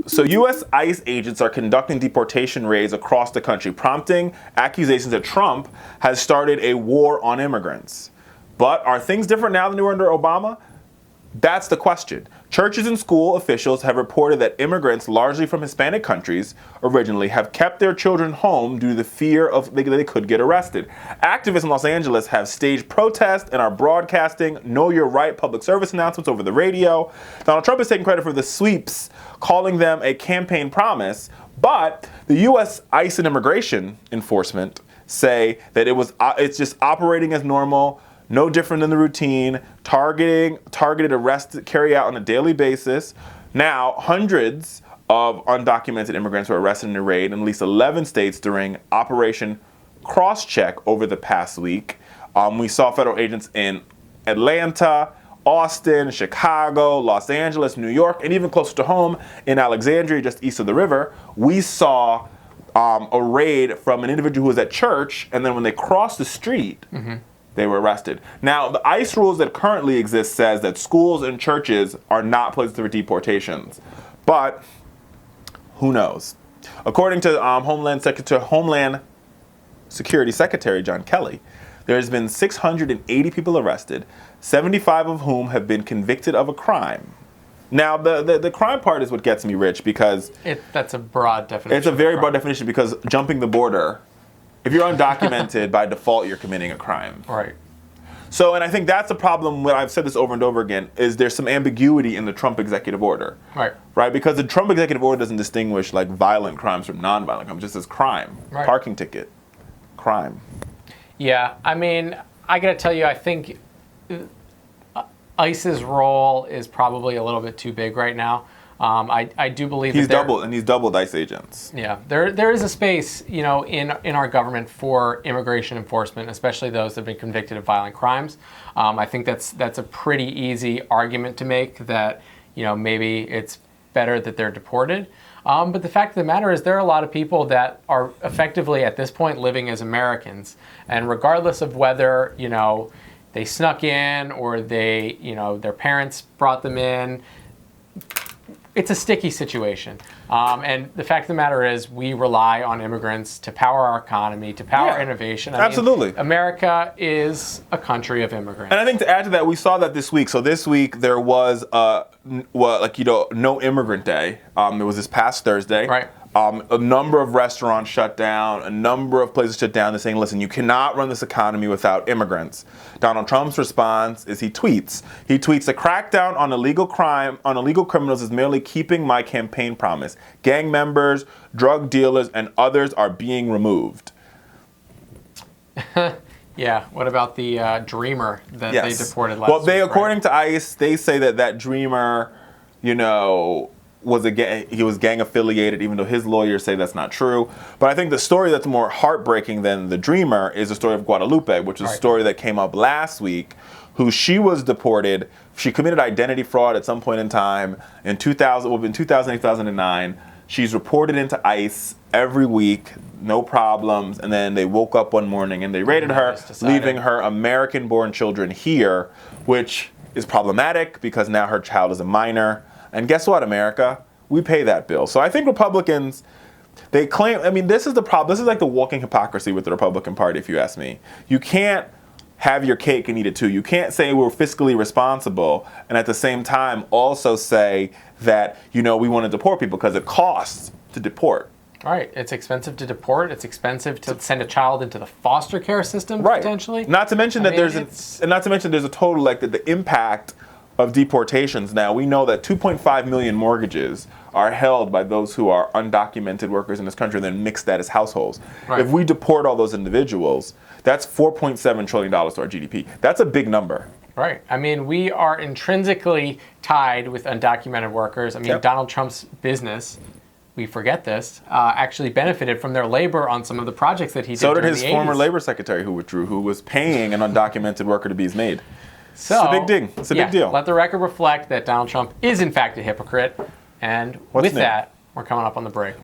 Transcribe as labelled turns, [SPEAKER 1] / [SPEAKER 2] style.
[SPEAKER 1] So U.S. ICE agents are conducting deportation raids across the country, prompting accusations that Trump has started a war on immigrants. But are things different now than they were under Obama? That's the question. Churches and school officials have reported that immigrants, largely from Hispanic countries originally, have kept their children home due to the fear of they could get arrested. Activists in Los Angeles have staged protests and are broadcasting Know Your Right public service announcements over the radio. Donald Trump is taking credit for the sweeps, calling them a campaign promise, but the U.S. ICE and Immigration Enforcement say that it's just operating as normal. No different than the routine, targeted arrests carry out on a daily basis. Now, hundreds of undocumented immigrants were arrested in a raid in at least 11 states during Operation Crosscheck over the past week. We saw federal agents in Atlanta, Austin, Chicago, Los Angeles, New York, and even closer to home in Alexandria, just east of the river. We saw a raid from an individual who was at church, and then when they crossed the street, they were arrested. Now, the ICE rules that currently exist says that schools and churches are not places for deportations. But who knows? According to Homeland Security Secretary John Kelly, there's been 680 people arrested, 75 of whom have been convicted of a crime. Now, the crime part is what gets me, Rich, because
[SPEAKER 2] that's a broad definition.
[SPEAKER 1] It's a very broad definition because jumping the border, if you're undocumented, by default, you're committing a crime.
[SPEAKER 2] Right.
[SPEAKER 1] So, and I think that's a problem, when I've said this over and over again, is there's some ambiguity in the Trump executive order.
[SPEAKER 2] Right.
[SPEAKER 1] Right? Because the Trump executive order doesn't distinguish like violent crimes from nonviolent crimes. It just says crime.
[SPEAKER 2] Right.
[SPEAKER 1] Parking ticket. Crime.
[SPEAKER 2] Yeah. I mean, I got to tell you, I think ICE's role is probably a little bit too big right now. I do believe
[SPEAKER 1] he's doubled ICE agents.
[SPEAKER 2] Yeah, there is a space, in our government for immigration enforcement, especially those that have been convicted of violent crimes. I think that's a pretty easy argument to make that, maybe it's better that they're deported. But the fact of the matter is there are a lot of people that are effectively at this point living as Americans, and regardless of whether, they snuck in or they, their parents brought them in, it's a sticky situation. And the fact of the matter is we rely on immigrants to power our economy, to power innovation.
[SPEAKER 1] Absolutely.
[SPEAKER 2] America is a country of immigrants.
[SPEAKER 1] And I think to add to that, we saw that this week. So this week there was, No Immigrant Day. It was this past Thursday.
[SPEAKER 2] Right.
[SPEAKER 1] A number of restaurants shut down, a number of places shut down. They're saying, listen, you cannot run this economy without immigrants. Donald Trump's response is he tweets, the crackdown on illegal criminals is merely keeping my campaign promise. Gang members, drug dealers, and others are being removed.
[SPEAKER 2] Yeah, what about the dreamer that they deported last week?
[SPEAKER 1] Well, according to ICE, they say that dreamer, he was gang affiliated, even though his lawyers say that's not true. But I think the story that's more heartbreaking than the dreamer is the story of Guadalupe, which is a story that came up last week, she was deported. She committed identity fraud at some point in time in 2008, 2009. She's reported into ICE every week, no problems, and then they woke up one morning and they raided her, leaving her American-born children here, which is problematic because now her child is a minor. And guess what, America? We pay that bill. So I think Republicans, they claim, this is the problem. This is like the walking hypocrisy with the Republican Party, if you ask me. You can't have your cake and eat it too. You can't say we're fiscally responsible and at the same time also say that, we want to deport people because it costs to deport.
[SPEAKER 2] Right. It's expensive to deport. It's expensive to send a child into the foster care system, potentially.
[SPEAKER 1] Not to mention there's a total, the impact of deportations. Now, we know that 2.5 million mortgages are held by those who are undocumented workers in this country and then mixed status households. Right. If we deport all those individuals, that's $4.7 trillion to our GDP. That's a big number.
[SPEAKER 2] Right. We are intrinsically tied with undocumented workers. Donald Trump's business, we forget this, actually benefited from their labor on some of the projects that he did.
[SPEAKER 1] So did his former labor secretary who withdrew, who was paying an undocumented worker to be his maid.
[SPEAKER 2] So,
[SPEAKER 1] it's a big thing. It's a big deal.
[SPEAKER 2] Let the record reflect that Donald Trump is in fact a hypocrite. And with that, we're coming up on the break.